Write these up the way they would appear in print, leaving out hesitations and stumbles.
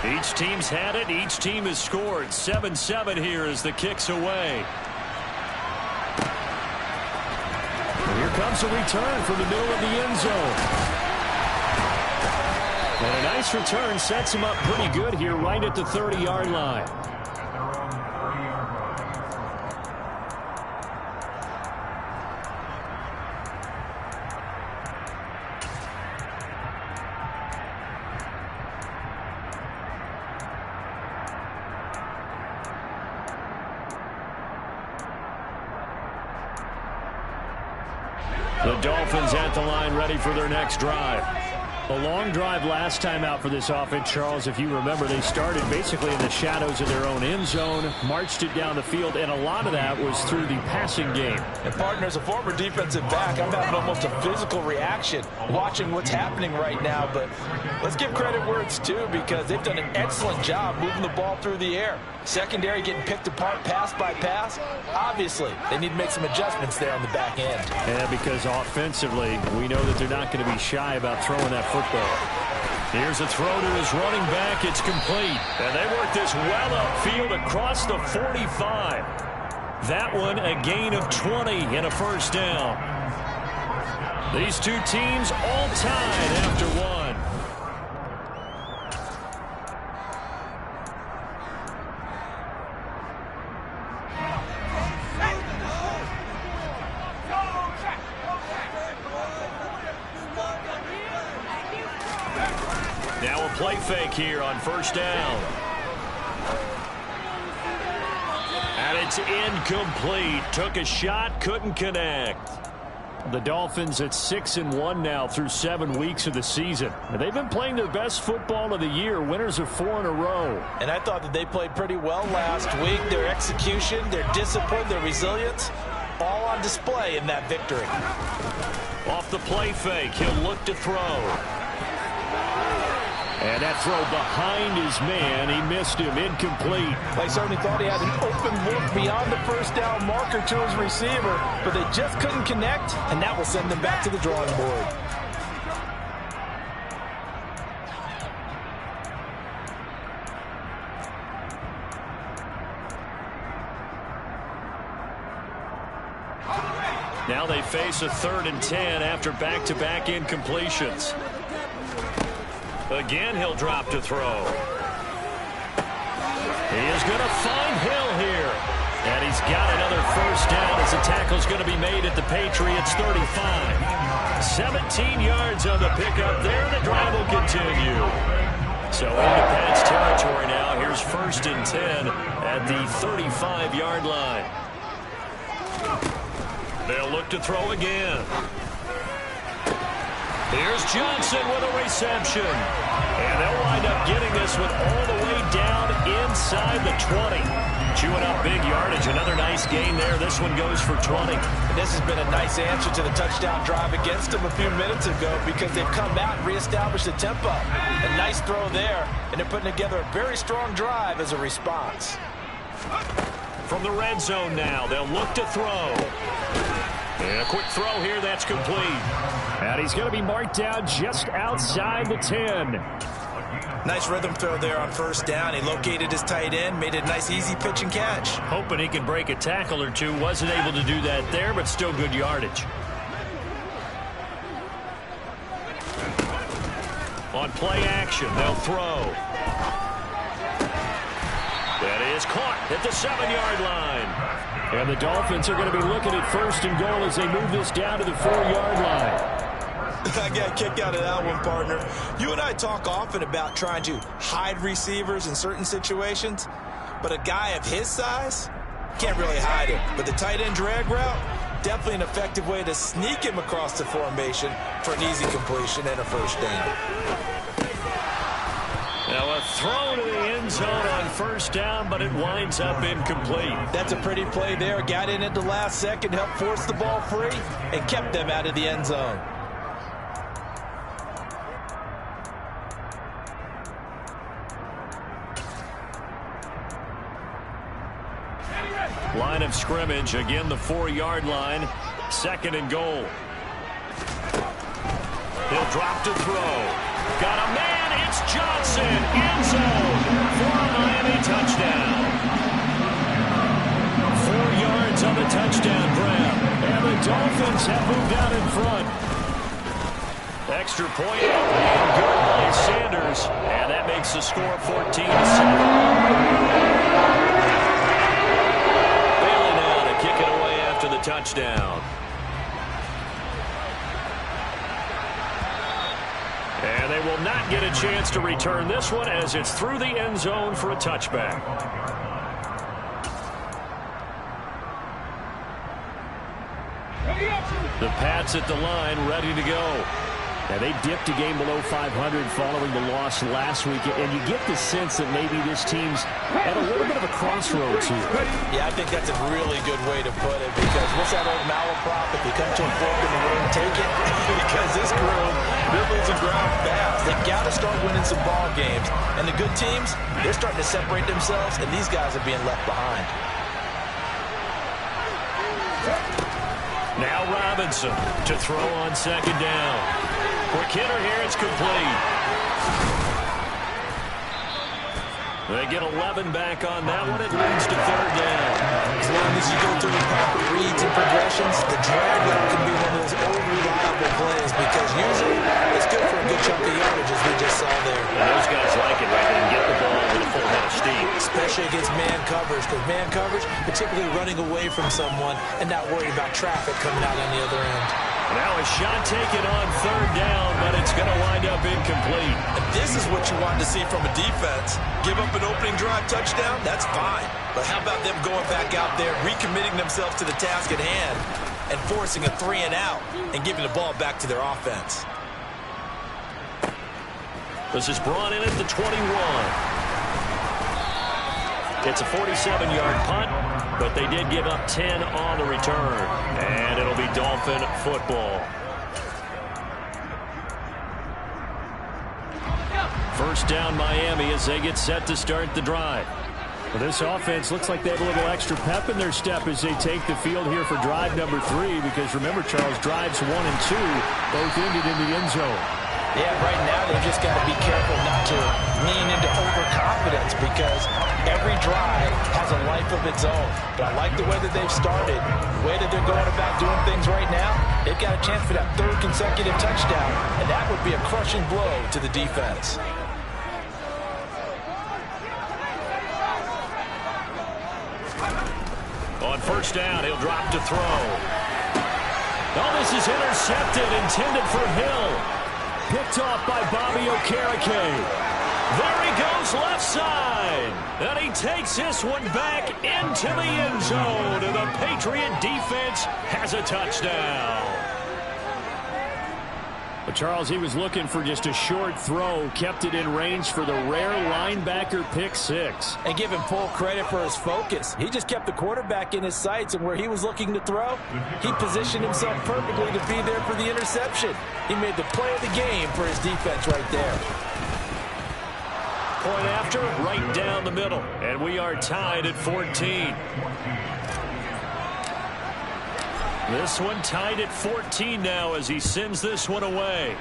Each team's had it. Each team has scored. 7-7 here as the kick's away. And here comes a return from the middle of the end zone. And a nice return sets him up pretty good here right at the 30-yard line. The Dolphins at the line ready for their next drive. A long drive last time out for this offense, Charles. If you remember, they started basically in the shadows of their own end zone, marched it down the field, and a lot of that was through the passing game. And, partner, as a former defensive back, I'm having almost a physical reaction watching what's happening right now. But let's give credit where it's due, because they've done an excellent job moving the ball through the air. Secondary getting picked apart pass by pass. Obviously, they need to make some adjustments there on the back end. Yeah, because offensively, we know that they're not going to be shy about throwing that football. Here's a throw to his running back. It's complete. And they work this well upfield across the 45. That one a gain of 20 and a first down. These two teams all tied after one. Now a play fake here on first down. And it's incomplete. Took a shot, couldn't connect. The Dolphins at 6-1 now through 7 weeks of the season. They've been playing their best football of the year, winners of 4 in a row. And I thought that they played pretty well last week. Their execution, their discipline, their resilience, all on display in that victory. Off the play fake, he'll look to throw. And that throw behind his man, he missed him, incomplete. They certainly thought he had an open look beyond the first down marker to his receiver, but they just couldn't connect, and that will send them back to the drawing board. Now they face a 3rd and 10 after back-to-back incompletions. Again, he'll drop to throw. He is going to find Hill here. And he's got another first down as the tackle's going to be made at the Patriots 35. 17 yards on the pickup there. The drive will continue. So into Pats territory now. Here's 1st and 10 at the 35-yard line. They'll look to throw again. Here's Johnson with a reception. And they'll wind up getting this one all the way down inside the 20. Chewing up big yardage. Another nice gain there. This one goes for 20. And this has been a nice answer to the touchdown drive against them a few minutes ago, because they've come out and reestablished the tempo. A nice throw there, and they're putting together a very strong drive as a response. From the red zone now, they'll look to throw. And a quick throw here, that's complete. And he's going to be marked down just outside the 10. Nice rhythm throw there on first down. He located his tight end, made it a nice easy pitch and catch. Hoping he can break a tackle or two. Wasn't able to do that there, but still good yardage. On play action, they'll throw. That is caught at the 7-yard line. And the Dolphins are going to be looking at 1st and goal as they move this down to the 4-yard line. I got a kick out of that one, partner. You and I talk often about trying to hide receivers in certain situations, but a guy of his size can't really hide him. But the tight end drag route, definitely an effective way to sneak him across the formation for an easy completion and a first down. Now a throw to the end zone on first down, but it winds up incomplete. That's a pretty play there. Got in at the last second, helped force the ball free, and kept them out of the end zone. Line of scrimmage, again the 4-yard line. 2nd and goal. He'll drop to throw. Got a man, it's Johnson, end zone. Dolphins have moved out in front. Extra point and good by Sanders. And that makes the score 14-7. Bailey now to kick it away after the touchdown. And they will not get a chance to return this one as it's through the end zone for a touchback. The Pats at the line, ready to go. And they dipped a game below 500 following the loss last week. And you get the sense that maybe this team's at a little bit of a crossroads here. Yeah, I think that's a really good way to put it, because what's that old malaprop? If you come to a fork in the road, take it. Because this group, they're losing ground fast. They've got to start winning some ball games. And the good teams, they're starting to separate themselves, and these guys are being left behind. Now Robinson to throw on second down. For Kidder here, it's complete. They get 11 back on that one. It leads to third down. As long as you go through the proper reads and progressions, the drag route can be one of those old reliable plays, because usually it's good for a good chunk of yardage, as we just saw there. And those guys like it right there and get the ball with a full head of steam. Especially against man coverage, because man coverage, particularly running away from someone and not worried about traffic coming out on the other end. Now a shot taken on third down, but it's going to wind up incomplete. And this is what you want to see from a defense. Give up an opening drive touchdown, that's fine. But how about them going back out there, recommitting themselves to the task at hand, and forcing a 3-and-out and giving the ball back to their offense. This is brought in at the 21. It's a 47-yard punt, but they did give up 10 on the return. And it'll be Dolphin football. First down Miami as they get set to start the drive. Well, this offense looks like they have a little extra pep in their step as they take the field here for drive number 3, because remember, Charles, drives 1 and 2 both ended in the end zone. Yeah, right now they've just got to be careful not to lean into overconfidence, because every drive has a life of its own. But I like the way that they've started, the way that they're going about doing things right now. They've got a chance for that third consecutive touchdown, and that would be a crushing blow to the defense. On first down, he'll drop to throw. Oh, this is intercepted, intended for Hill. Picked off by Bobby Okereke. There he goes left side. And he takes this one back into the end zone. And the Patriot defense has a touchdown. But Charles, he was looking for just a short throw. Kept it in range for the rare linebacker pick 6. And give him full credit for his focus. He just kept the quarterback in his sights, and where he was looking to throw, he positioned himself perfectly to be there for the interception. He made the play of the game for his defense right there. Point after, right down the middle. And we are tied at 14. This one tied at 14 now as he sends this one away.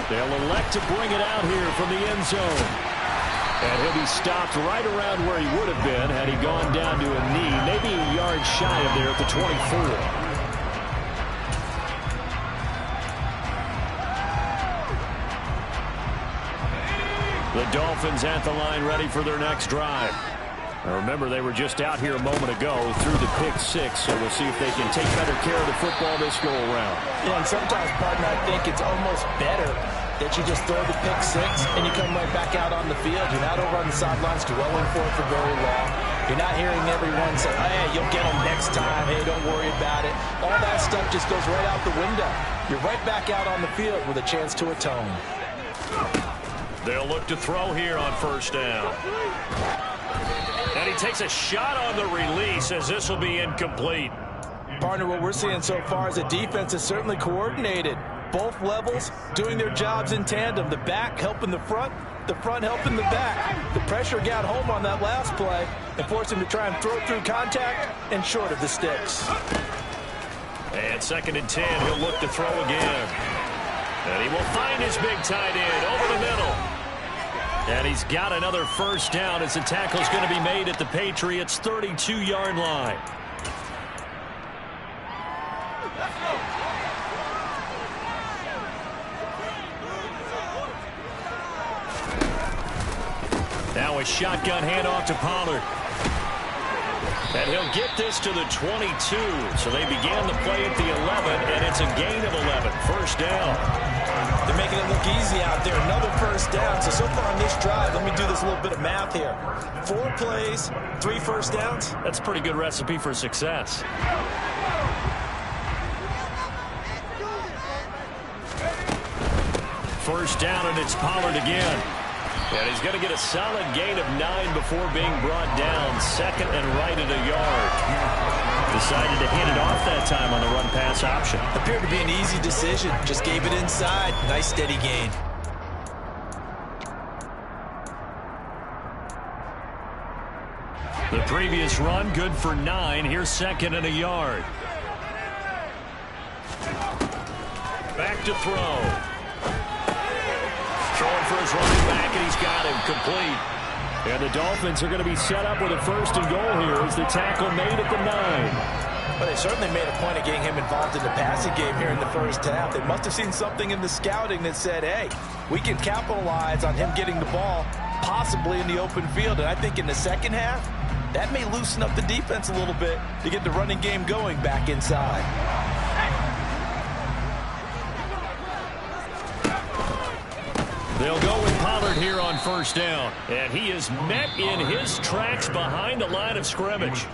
They'll elect to bring it out here from the end zone. And he'll be stopped right around where he would have been had he gone down to a knee, maybe a yard shy of there at the 24. The Dolphins at the line, ready for their next drive. Now remember, they were just out here a moment ago through the pick 6, so we'll see if they can take better care of the football this go around. Yeah, and sometimes, partner, I think it's almost better that you just throw the pick 6 and you come right back out on the field. You're not over on the sidelines dwelling for it for very long. You're not hearing everyone say, hey, you'll get them next time. Hey, don't worry about it. All that stuff just goes right out the window. You're right back out on the field with a chance to atone. They'll look to throw here on first down. And he takes a shot on the release as this will be incomplete. Partner, what we're seeing so far is a defense is certainly coordinated. Both levels doing their jobs in tandem. The back helping the front helping the back. The pressure got home on that last play and forced him to try and throw through contact and short of the sticks. And 2nd and 10, he'll look to throw again. And he will find his big tight end over the middle. And he's got another first down as the tackle's going to be made at the Patriots' 32-yard line. Now a shotgun handoff to Pollard. And he'll get this to the 22. So they began the play at the 11, and it's a gain of 11. First down. They're making it look easy out there. Another first down. So far on this drive, let me do this little bit of math here. 4 plays, 3 first downs. That's a pretty good recipe for success. First down, and it's Pollard again. And he's going to get a solid gain of 9 before being brought down. Second and right at a yard. Decided to hand it off that time on the run-pass option. Appeared to be an easy decision. Just gave it inside. Nice steady gain. The previous run, good for 9. Here's second and a yard. Back to throw. Throwing for his running back, and he's got him complete. And the Dolphins are going to be set up with a first and goal here as the tackle made at the 9. But they certainly made a point of getting him involved in the passing game here in the first half. They must have seen something in the scouting that said, hey, we can capitalize on him getting the ball possibly in the open field. And I think in the second half, that may loosen up the defense a little bit to get the running game going back inside. They'll go with Pollard here on first down. And he is met in his tracks behind the line of scrimmage.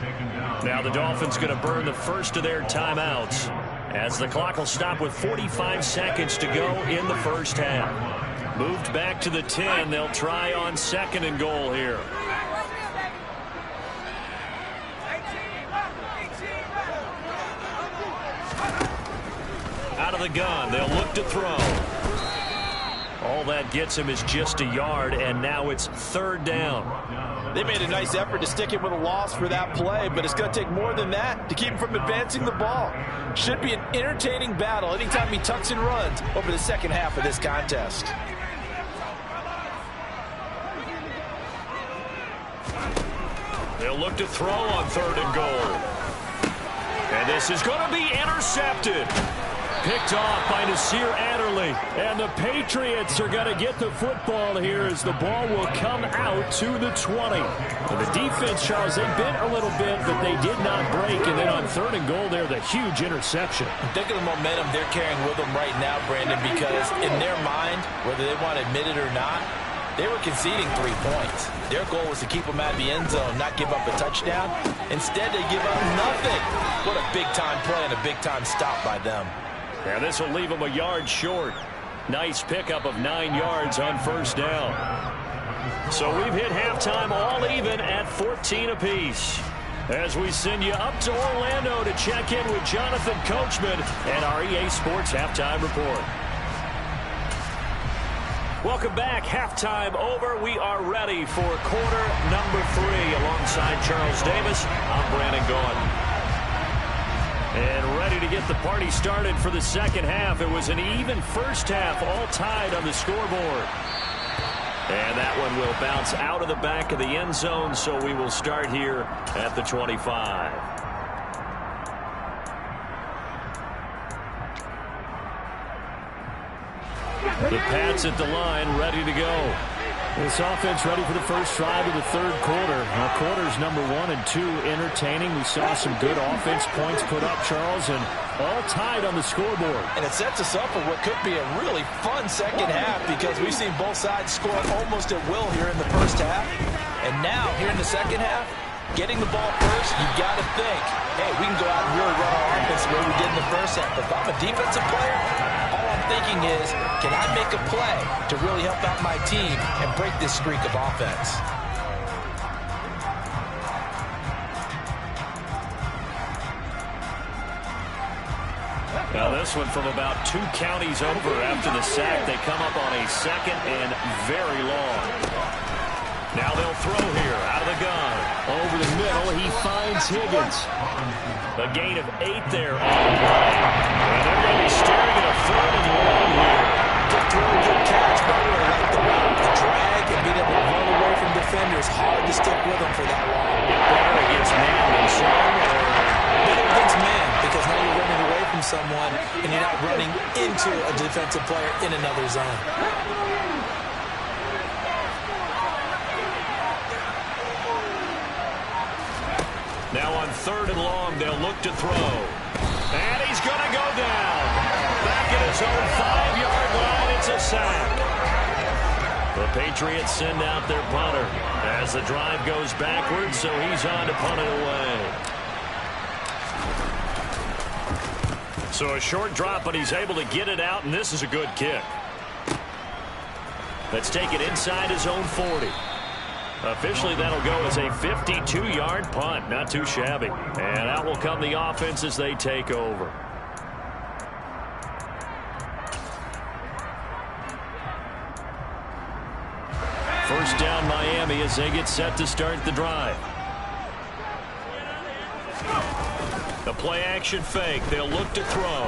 Now the Dolphins going to burn the first of their timeouts as the clock will stop with 45 seconds to go in the first half. Moved back to the 10. They'll try on second and goal here. Out of the gun. They'll look to throw. All that gets him is just a yard, and now it's third down. They made a nice effort to stick him with a loss for that play, but it's going to take more than that to keep him from advancing the ball. Should be an entertaining battle anytime he tucks and runs over the second half of this contest. They'll look to throw on third and goal. And this is going to be intercepted. Picked off by Nasir Adderley. And the Patriots are going to get the football here as the ball will come out to the 20. And the defense, Charles, they bent a little bit, but they did not break. And then on third and goal there, the huge interception. Think of the momentum they're carrying with them right now, Brandon, because in their mind, whether they want to admit it or not, they were conceding 3 points. Their goal was to keep them out of the end zone, not give up a touchdown. Instead, they give up nothing. What a big-time play and a big-time stop by them. And this will leave them a yard short. Nice pickup of 9 yards on first down. So we've hit halftime all even at 14 apiece. As we send you up to Orlando to check in with Jonathan Coachman and our EA Sports Halftime Report. Welcome back. Halftime over. We are ready for quarter number 3. Alongside Charles Davis, I'm Brandon Gaudin. And ready to get the party started for the second half. It was an even first half, all tied on the scoreboard. And that one will bounce out of the back of the end zone, so we will start here at the 25. The Pats at the line, ready to go. This offense ready for the first drive of the third quarter. Now, quarters number 1 and 2 entertaining. We saw some good offense points put up, Charles, and all tied on the scoreboard. And it sets us up for what could be a really fun second half because we've seen both sides score almost at will here in the first half. And now, here in the second half, getting the ball first, you've got to think, hey, we can go out and really run our offense the way we did in the first half. If I'm a defensive player, all I'm thinking is, can I make a play to really help out my team and break this streak of offense? Now this one from about 2 counties over after the sack. They come up on a second and very long. Now they'll throw here out of the gun. Over the middle, he finds Higgins. A gain of 8 there on the play. And they're going to be staring at a third and long here. Good throw, good catch, but we like the route, the drag, and being able a defensive player in another zone. Now on 3rd and long, they'll look to throw. And he's going to go down. Back at his own 5-yard line, it's a sack. The Patriots send out their punter as the drive goes backwards, so he's on to punt it away. So a short drop, but he's able to get it out, and this is a good kick. Let's take it inside his own 40. Officially, that'll go as a 52-yard punt. Not too shabby. And out will come the offense as they take over. First down, Miami, as they get set to start the drive. The play-action fake. They'll look to throw.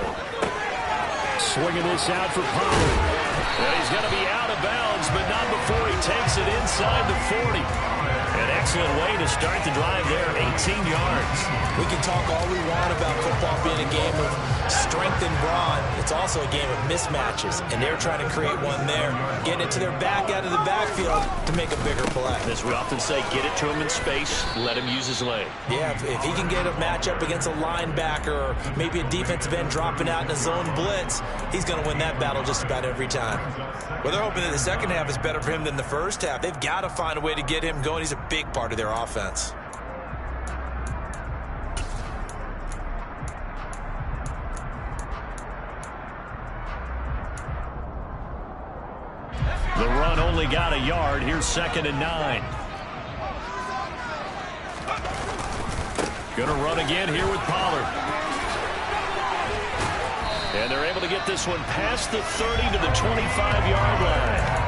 Swinging this out for Pollard. And he's going to be out of bounds, but not before he takes it inside the 40. An excellent way to start the drive there, 18 yards. We can talk all we want about football being a game of strength and brawn. It's also a game of mismatches, and they're trying to create one there, getting it to their back out of the backfield to make a bigger play. As we often say, get it to him in space, let him use his leg. Yeah, if he can get a matchup against a linebacker or maybe a defensive end dropping out in a zone blitz, he's going to win that battle just about every time. Well, they're hoping that the second half is better for him than the first half. They've got to find a way to get him going. He's a big part of their offense. The run only got a yard. Here's 2nd and 9. Going to run again here with Pollard. And they're able to get this one past the 30 to the 25-yard line.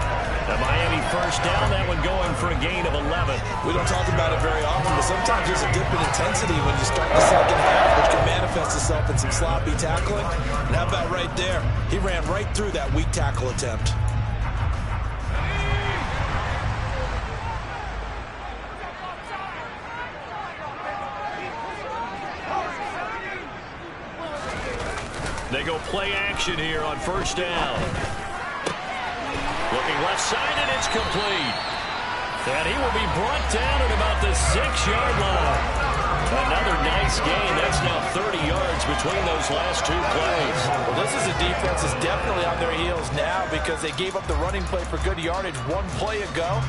The Miami first down, that one going for a gain of 11. We don't talk about it very often, but sometimes there's a dip in intensity when you start the second half, which can manifest itself in some sloppy tackling. And how about right there? He ran right through that weak tackle attempt. They go play action here on first down. Looking left side, and it's complete. And he will be brought down at about the 6-yard line. Another nice gain. That's now 30 yards between those last two plays. Well, this is a defense that's definitely on their heels now because they gave up the running play for good yardage one play ago.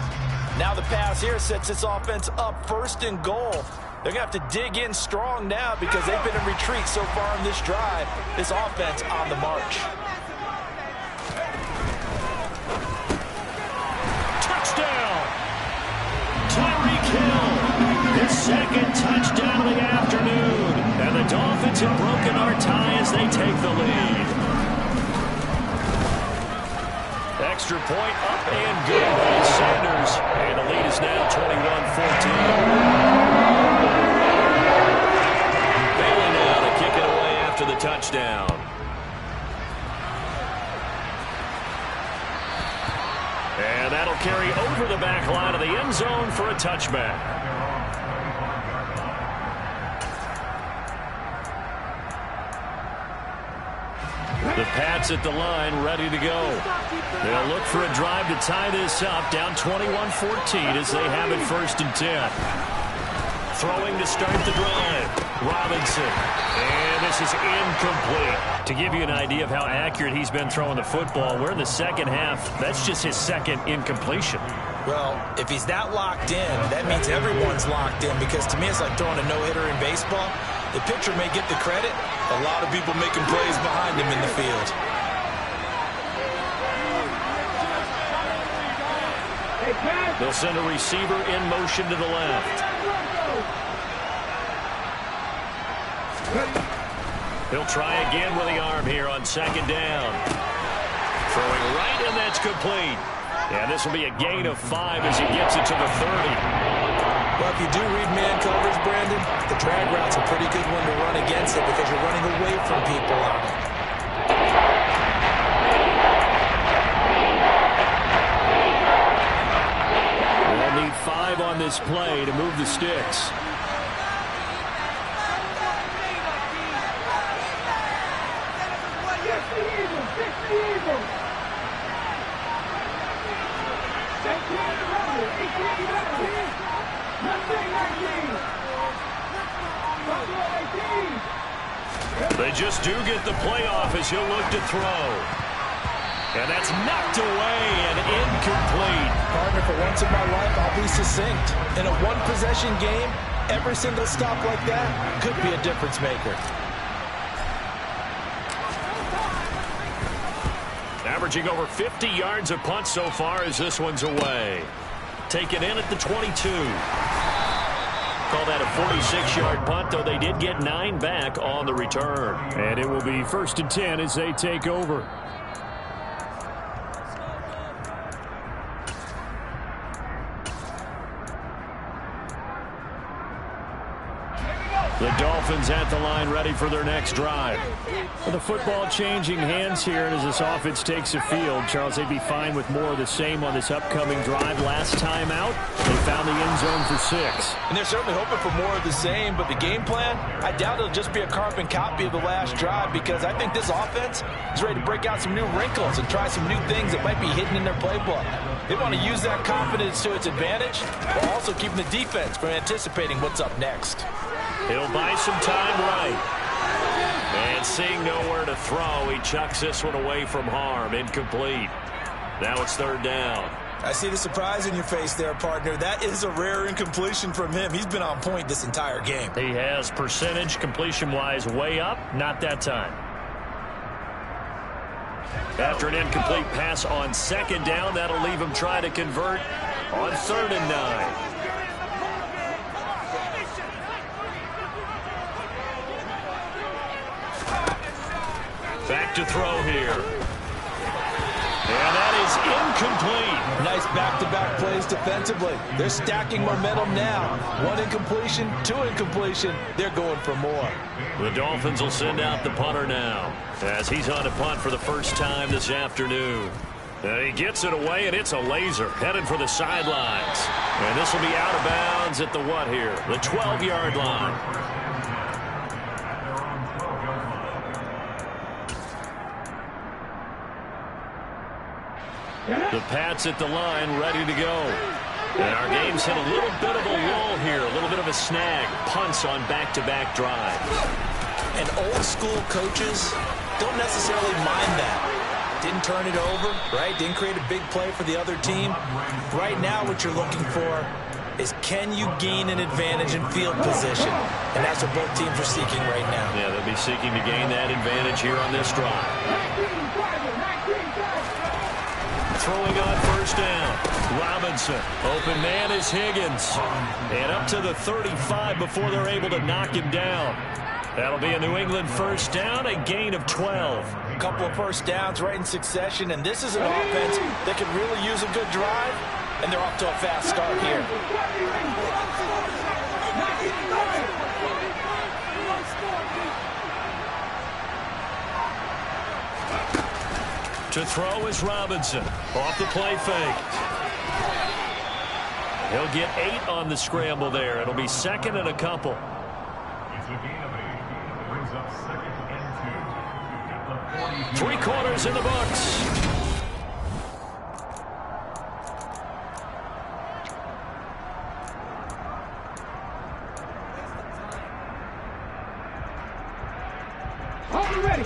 Now the pass here sets this offense up 1st and goal. They're going to have to dig in strong now because they've been in retreat so far in this drive. This offense on the march. Touchdown! Tyreek Hill, his 2nd touchdown of the afternoon. And the Dolphins have broken our tie as they take the lead. Extra point up and good by Sanders. And the lead is now 21-14. Bailey now to kick it away after the touchdown. And that'll carry over the back line of the end zone for a touchback. The Pats at the line, ready to go. They'll look for a drive to tie this up, down 21-14 as they have it 1st and 10. Throwing to start the drive. Robinson. And this is incomplete. To give you an idea of how accurate he's been throwing the football, we're in the second half. That's just his 2nd incompletion. Well, if he's that locked in, that means everyone's locked in because to me it's like throwing a no-hitter in baseball. The pitcher may get the credit. A lot of people making plays behind him in the field. They'll send a receiver in motion to the left. He'll try again with the arm here on 2nd down. Throwing right, and that's complete. And this will be a gain of 5 as he gets it to the 30. Well, if you do read man coverage, Brandon, the drag route's a pretty good one to run against it because you're running away from people on it. We'll need 5 on this play to move the sticks. They just do get the playoff as he'll look to throw. And that's knocked away and incomplete. Partner, for once in my life, I'll be succinct. In a one-possession game, every single stop like that could be a difference maker. Averaging over 50 yards a punt so far as this one's away. Taken in at the 22. Call that a 46-yard punt, though they did get 9 back on the return. And it will be 1st and 10 as they take over. The Dolphins at the line ready for their next drive. Well, the football changing hands here, and as this offense takes the field, Charles, they'd be fine with more of the same on this upcoming drive. Last time out, they found the end zone for 6. And they're certainly hoping for more of the same, but the game plan, I doubt it'll just be a carbon copy of the last drive, because I think this offense is ready to break out some new wrinkles and try some new things that might be hidden in their playbook. They want to use that confidence to its advantage, while also keeping the defense from anticipating what's up next. He'll buy some time right. And seeing nowhere to throw, he chucks this one away from harm. Incomplete. Now it's 3rd down. I see the surprise in your face there, partner. That is a rare incompletion from him. He's been on point this entire game. He has percentage completion-wise way up. Not that time. After an incomplete pass on 2nd down, that'll leave him trying to convert on 3rd and 9. Back to throw here. And that is incomplete. Nice back-to-back plays defensively. They're stacking momentum now. 1 incompletion, 2 incompletion. They're going for more. The Dolphins will send out the punter now, as he's on to punt for the first time this afternoon. He gets it away, and it's a laser headed for the sidelines. And this will be out of bounds at the what here? The 12-yard line. The Pats at the line ready to go. And our game's hit a little bit of a lull here, a little bit of a snag. Punts on back-to-back drives. And old-school coaches don't necessarily mind that. Didn't turn it over, right? Didn't create a big play for the other team. Right now what you're looking for is, can you gain an advantage in field position? And that's what both teams are seeking right now. Yeah, they'll be seeking to gain that advantage here on this drive. Throwing on 1st down. Robinson. Open man is Higgins. And up to the 35 before they're able to knock him down. That'll be a New England 1st down, a gain of 12. A couple of 1st downs right in succession, and this is an offense that could really use a good drive, and they're off to a fast start here. To throw is Robinson. Off the play fake. He'll get 8 on the scramble there. It'll be 2nd and a couple. It's a gain of 8. Brings up 2nd and 2. 3 quarters in the books. Ready.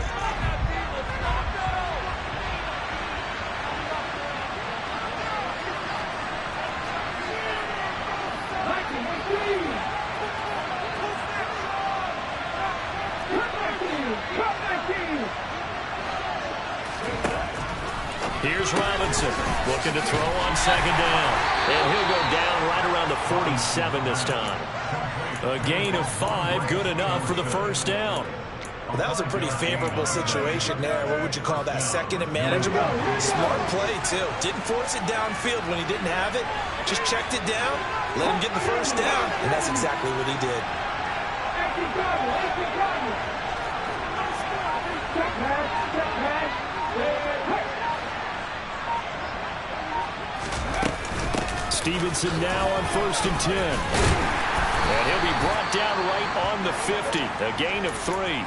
Here's Robinson looking to throw on 2nd down. And he'll go down right around the 47 this time. A gain of 5, good enough for the 1st down. Well, that was a pretty favorable situation there. What would you call that? 2nd and manageable? Smart play, too. Didn't force it downfield when he didn't have it. Just checked it down, let him get the 1st down, and that's exactly what he did. Stevenson now on 1st and 10. And he'll be brought down right on the 50. A gain of 3.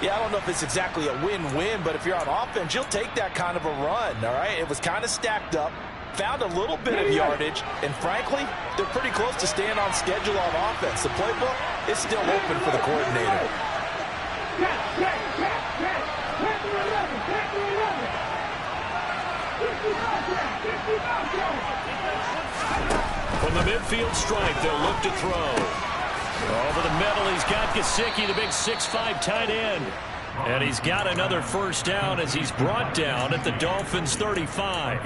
Yeah, I don't know if it's exactly a win-win, but if you're on offense, you'll take that kind of a run, all right? It was kind of stacked up, found a little bit of yardage, and frankly, they're pretty close to staying on schedule on offense. The playbook is still open for the coordinator. From the midfield stripe, they'll look to throw. Over the middle, he's got Gesicki, the big 6'5" tight end. And he's got another first down as he's brought down at the Dolphins' 35.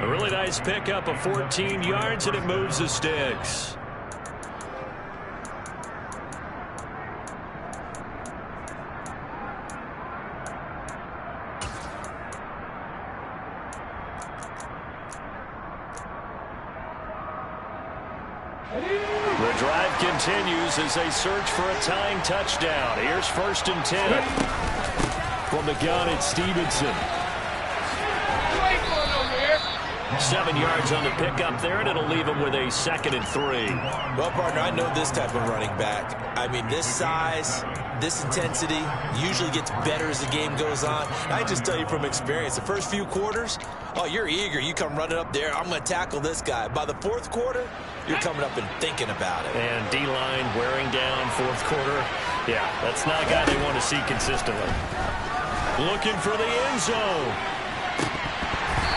A really nice pickup of 14 yards, and it moves the sticks. The drive continues as they search for a tying touchdown. Here's 1st and 10. From the gun, it's Stevenson. 7 yards on the pickup there, and it'll leave him with a 2nd and 3. Well, partner, I know this type of running back. I mean, this size, this intensity usually gets better as the game goes on. And I just tell you from experience, the first few quarters, oh, you're eager. You come running up there, I'm going to tackle this guy. By the 4th quarter, you're coming up and thinking about it. And D-line wearing down 4th quarter. Yeah, that's not a guy they want to see consistently. Looking for the end zone.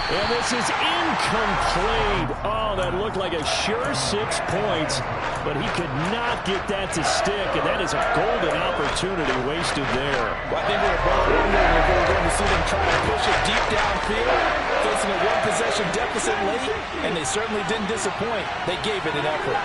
And this is incomplete. Oh, that looked like a sure 6 points, but he could not get that to stick, and that is a golden opportunity wasted there. Well, I think we're both wondering if we're going to see them try to push it deep downfield, facing a one-possession deficit late, and they certainly didn't disappoint. They gave it an effort.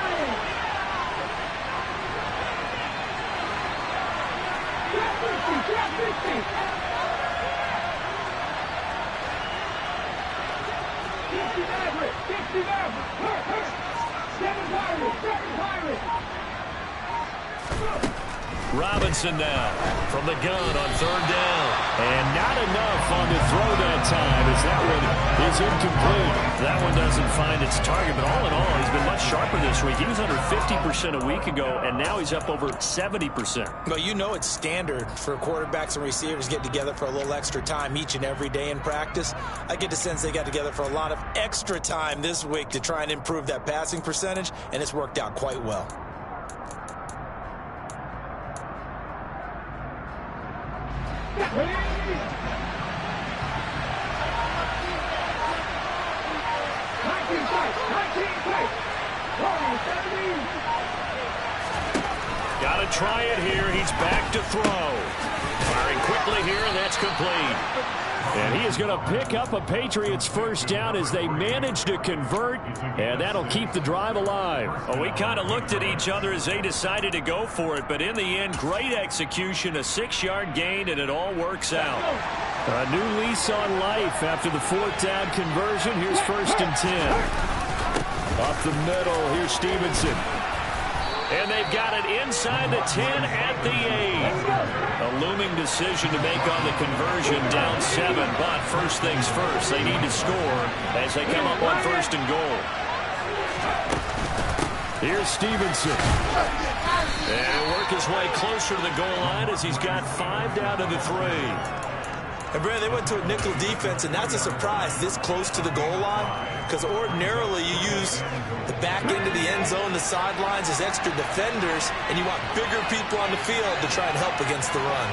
Robinson now from the gun on 3rd down. And not enough on the throw that time as that one is incomplete. That one doesn't find its target, but all in all, he's been much sharper this week. He was under 50% a week ago, and now he's up over 70%. Well, you know it's standard for quarterbacks and receivers getting together for a little extra time each and every day in practice. I get the sense they got together for a lot of extra time this week to try and improve that passing percentage, and it's worked out quite well. Got to try it here. He's back to throw. Firing quickly here, and that's complete. And he is going to pick up a Patriots first down as they manage to convert, and that'll keep the drive alive. Oh, we kind of looked at each other as they decided to go for it, but in the end, great execution, a 6-yard gain, and it all works out. A new lease on life after the 4th down conversion. Here's 1st and 10. Up the middle, here's Stevenson. And they've got it inside the 10 at the 8. A looming decision to make on the conversion, down 7. But first things first, they need to score as they come up on 1st and goal. Here's Stevenson. And work his way closer to the goal line as he's got 5 down to the 3. And, Brad, they went to a nickel defense, and that's a surprise this close to the goal line, because ordinarily you use the back end of the end zone, the sidelines as extra defenders, and you want bigger people on the field to try and help against the run.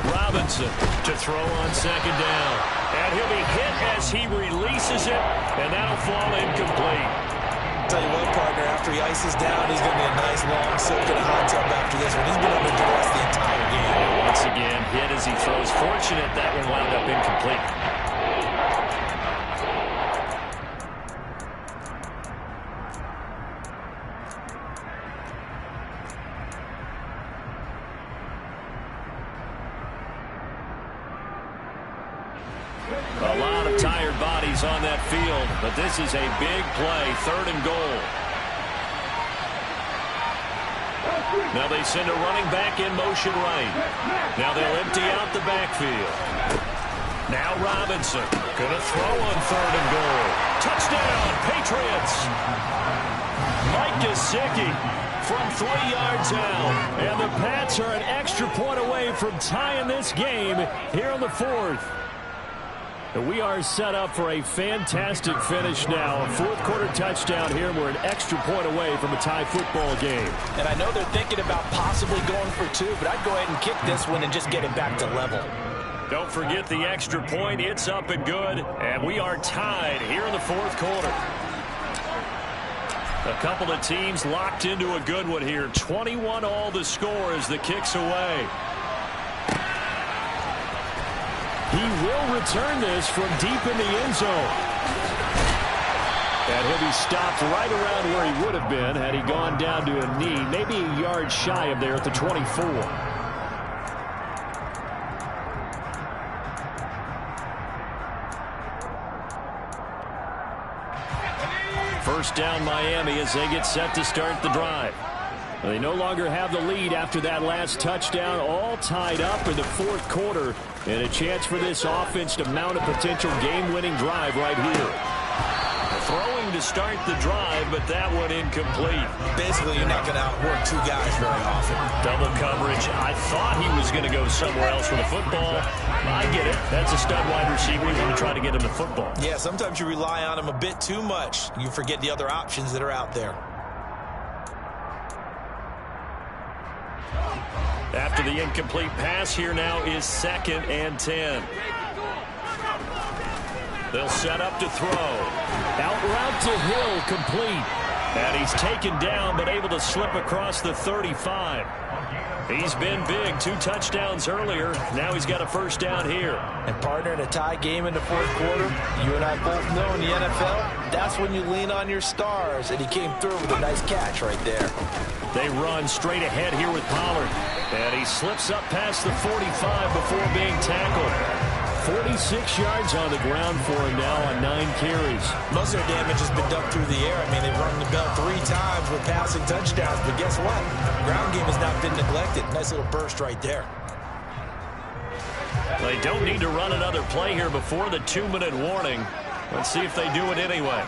Robinson to throw on 2nd down. And he'll be hit as he releases it, and that'll fall incomplete. Tell you what, partner, after he ices down, he's going to be a nice long soak in a hot tub after this one. He's been under duress the entire game. Once again, hit as he throws. Fortunate that one wound up incomplete. A lot of tired bodies on that field, but this is a big play, 3rd and goal. Now they send a running back in motion right. Now they'll empty out the backfield. Now Robinson going to throw on 3rd and goal. Touchdown, Patriots. Mike Gesicki from 3 yards out. And the Pats are an extra point away from tying this game here on the 4th. And we are set up for a fantastic finish now. A 4th quarter touchdown here. We're an extra point away from a tie football game. And I know they're thinking about possibly going for 2, but I'd go ahead and kick this one and just get it back to level. Don't forget the extra point. It's up and good. And we are tied here in the 4th quarter. A couple of teams locked into a good one here. 21 all the score as the kick's away. He will return this from deep in the end zone. And he'll be stopped right around where he would have been had he gone down to a knee, maybe a yard shy of there at the 24. First down Miami as they get set to start the drive. They no longer have the lead after that last touchdown, all tied up in the 4th quarter, and a chance for this offense to mount a potential game-winning drive right here. Throwing to start the drive, but that one incomplete. Basically, you're not going to outwork 2 guys very often. Double coverage. I thought he was going to go somewhere else with the football. I get it. That's a stud wide receiver. You want to try to get him the football. Yeah, sometimes you rely on him a bit too much. You forget the other options that are out there. After the incomplete pass, here now is 2nd and 10. They'll set up to throw. Out route to Hill, complete. And he's taken down, but able to slip across the 35. He's been big. 2 touchdowns earlier. Now he's got a first down here. And partner, in a tie game in the 4th quarter, you and I both know in the NFL, that's when you lean on your stars. And he came through with a nice catch right there. They run straight ahead here with Pollard. And he slips up past the 45 before being tackled. 46 yards on the ground for him now on 9 carries. Most of their damage has been done through the air. I mean, they've run the bell 3 times with passing touchdowns. But guess what? Ground game has not been neglected. Nice little burst right there. They don't need to run another play here before the 2-minute warning. Let's see if they do it anyway.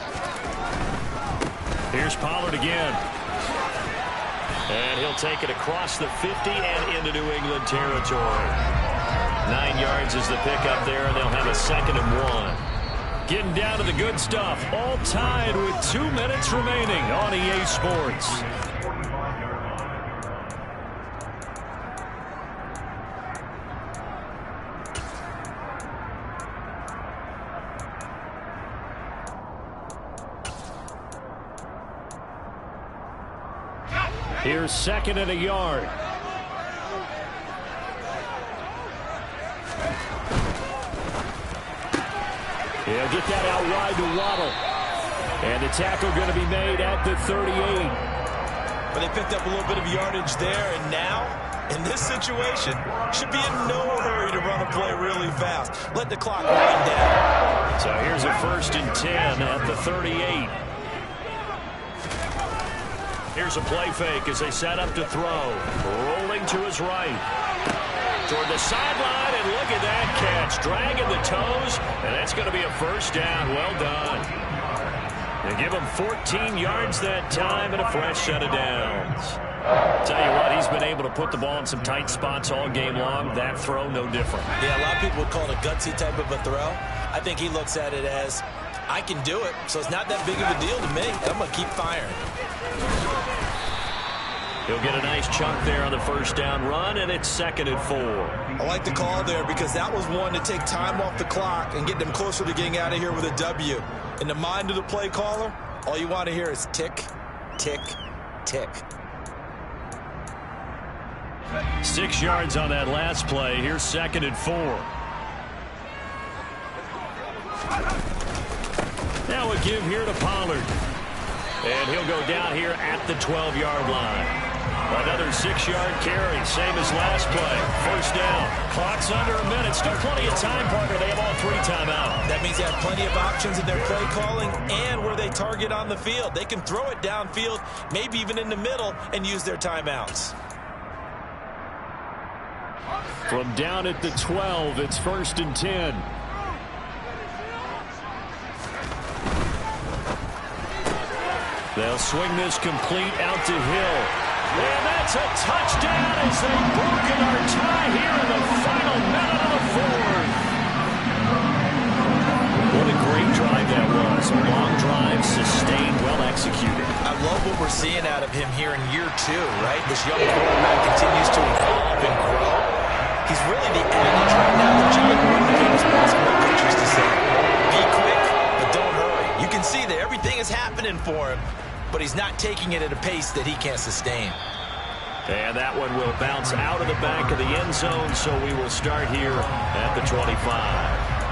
Here's Pollard again. And he'll take it across the 50 and into New England territory. 9 yards is the pickup there, and they'll have a 2nd and 1. Getting down to the good stuff. All tied with 2 minutes remaining on EA Sports. Here's 2nd and a yard. He'll get that out wide to Waddle. And the tackle going to be made at the 38. But they picked up a little bit of yardage there, and now, in this situation, should be in no hurry to run a play really fast. Let the clock wind down. So here's a 1st and 10 at the 38. Here's a play fake as they set up to throw. Rolling to his right. Toward the sideline, and look at that catch. Dragging the toes, and that's going to be a first down. Well done. They give him 14 yards that time and a fresh set of downs. Tell you what, he's been able to put the ball in some tight spots all game long. That throw, no different. Yeah, a lot of people would call it a gutsy type of a throw. I think he looks at it as, I can do it, so it's not that big of a deal to me. I'm going to keep firing. He'll get a nice chunk there on the first down run, and it's 2nd and 4. I like the call there because that was one to take time off the clock and get them closer to getting out of here with a W. In the mind of the play caller, all you want to hear is tick, tick, tick. 6 yards on that last play. Here's 2nd and 4. Now a give here to Pollard. And he'll go down here at the 12-yard line. Another 6-yard carry, same as last play. First down. Clock's under a minute. Still plenty of time, partner. They have all 3 timeouts. That means they have plenty of options in their play calling and where they target on the field. They can throw it downfield, maybe even in the middle, and use their timeouts. From down at the 12, it's 1st and 10. They'll swing this complete out to Hill. And that's a touchdown as they've broken our tie here in the final minute of the fourth. What a great drive that was. A long drive, sustained, well executed. I love what we're seeing out of him here in year 2, right? This young quarterback continues to evolve and grow. He's really the adage right now that John Wooden famous basketball coaches to say, be quick, but don't hurry. You can see that everything is happening for him, but he's not taking it at a pace that he can't sustain. And that one will bounce out of the back of the end zone, so we will start here at the 25.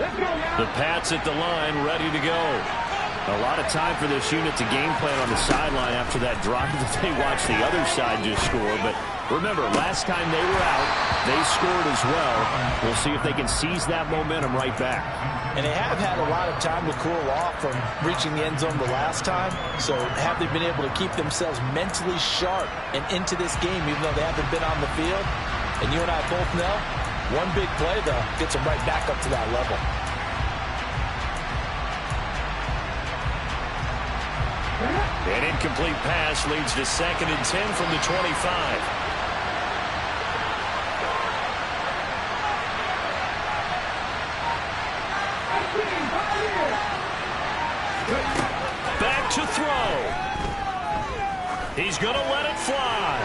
The Pats at the line, ready to go. A lot of time for this unit to game plan on the sideline after that drive that they watched the other side just score. But remember, last time they were out, they scored as well. We'll see if they can seize that momentum right back. And they have had a lot of time to cool off from reaching the end zone the last time. So have they been able to keep themselves mentally sharp and into this game, even though they haven't been on the field? And you and I both know, one big play, though, gets them right back up to that level. An incomplete pass leads to 2nd and 10 from the 25. Back to throw. He's going to let it fly.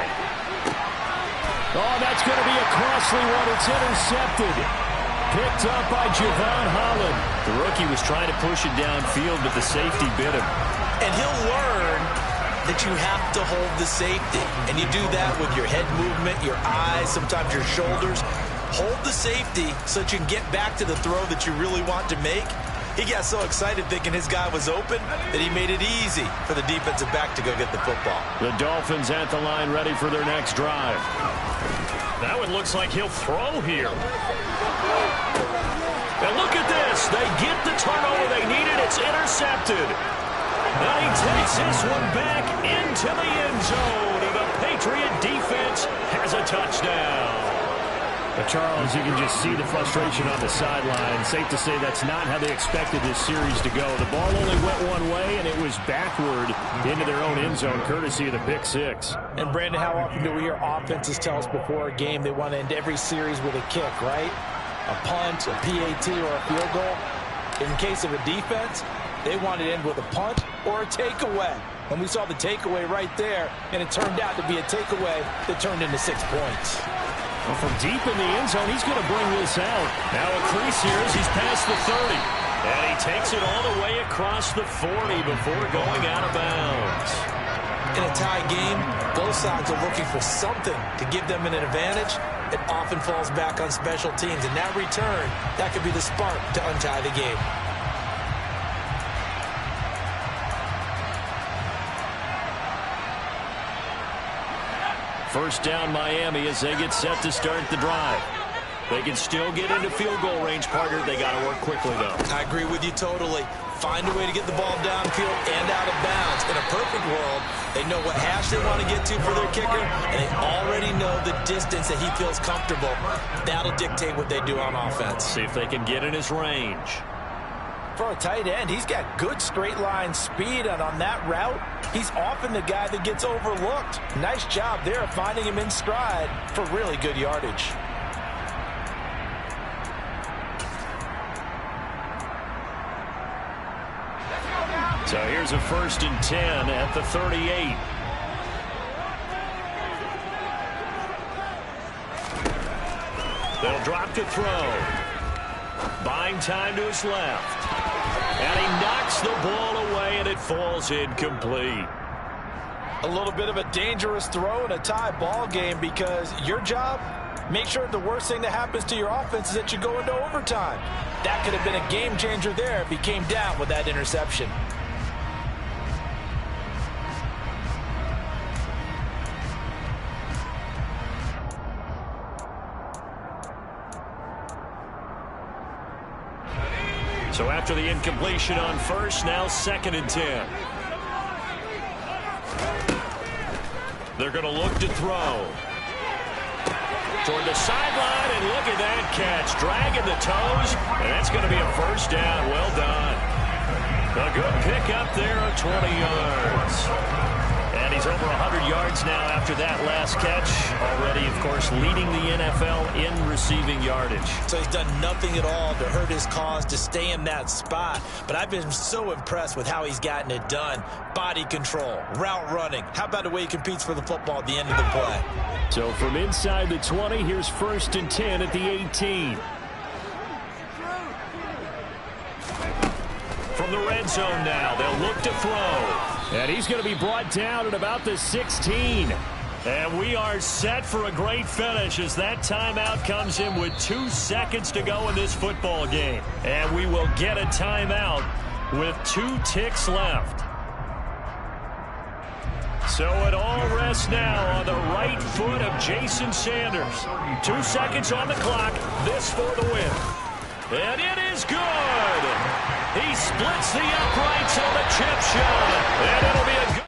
Oh, that's going to be a costly one. It's intercepted. Picked up by Javon Holland. The rookie was trying to push it downfield, but the safety bit him. And he'll learn that you have to hold the safety. And you do that with your head movement, your eyes, sometimes your shoulders. Hold the safety so that you can get back to the throw that you really want to make. He got so excited thinking his guy was open that he made it easy for the defensive back to go get the football. The Dolphins at the line ready for their next drive. That one looks like he'll throw here. And look at this. They get the turnover they needed. It's intercepted. And he takes this one back into the end zone. And the Patriot defense has a touchdown. But Charles, you can just see the frustration on the sideline. Safe to say that's not how they expected this series to go. The ball only went one way, and it was backward into their own end zone, courtesy of the pick six. And, Brandon, how often do we hear offenses tell us before a game they want to end every series with a kick, right? A punt, a PAT, or a field goal. In case of a defense, they want to end with a punt or a takeaway. And we saw the takeaway right there, and it turned out to be a takeaway that turned into 6 points. Well, from deep in the end zone, he's going to bring this out. Now a crease here as he's past the 30. And he takes it all the way across the 40 before going out of bounds. In a tie game, both sides are looking for something to give them an advantage. It often falls back on special teams. And that return, that could be the spark to untie the game. First down Miami as they get set to start the drive. They can still get into field goal range, partner. They got to work quickly, though. I agree with you totally. Find a way to get the ball downfield and out of bounds. In a perfect world, they know what hash they want to get to for their kicker, and they already know the distance that he feels comfortable. That'll dictate what they do on offense. See if they can get in his range. For a tight end, he's got good straight line speed, and on that route, he's often the guy that gets overlooked. Nice job there of finding him in stride for really good yardage. So here's a 1st and 10 at the 38. They'll drop to throw. Buying time to his left. And he knocks the ball away, and it falls incomplete. A little bit of a dangerous throw in a tie ball game because your job, make sure the worst thing that happens to your offense is that you go into overtime. That could have been a game changer there if he came down with that interception. So after the incompletion on first, now 2nd and 10. They're going to look to throw. Toward the sideline, and look at that catch. Dragging the toes, and that's going to be a first down. Well done. A good pickup there of 20 yards. And he's over 100 yards now after that last catch. Already, of course, leading the NFL in receiving yardage. So he's done nothing at all to hurt his cause, to stay in that spot. But I've been so impressed with how he's gotten it done. Body control, route running. How about the way he competes for the football at the end of the play? So from inside the 20, here's 1st and 10 at the 18. From the red zone now, they'll look to throw. And he's going to be brought down at about the 16. And we are set for a great finish as that timeout comes in with 2 seconds to go in this football game. And we will get a timeout with 2 ticks left. So it all rests now on the right foot of Jason Sanders. 2 seconds on the clock. This for the win. And it is good. He splits the uprights on the chip shot. And it'll be a good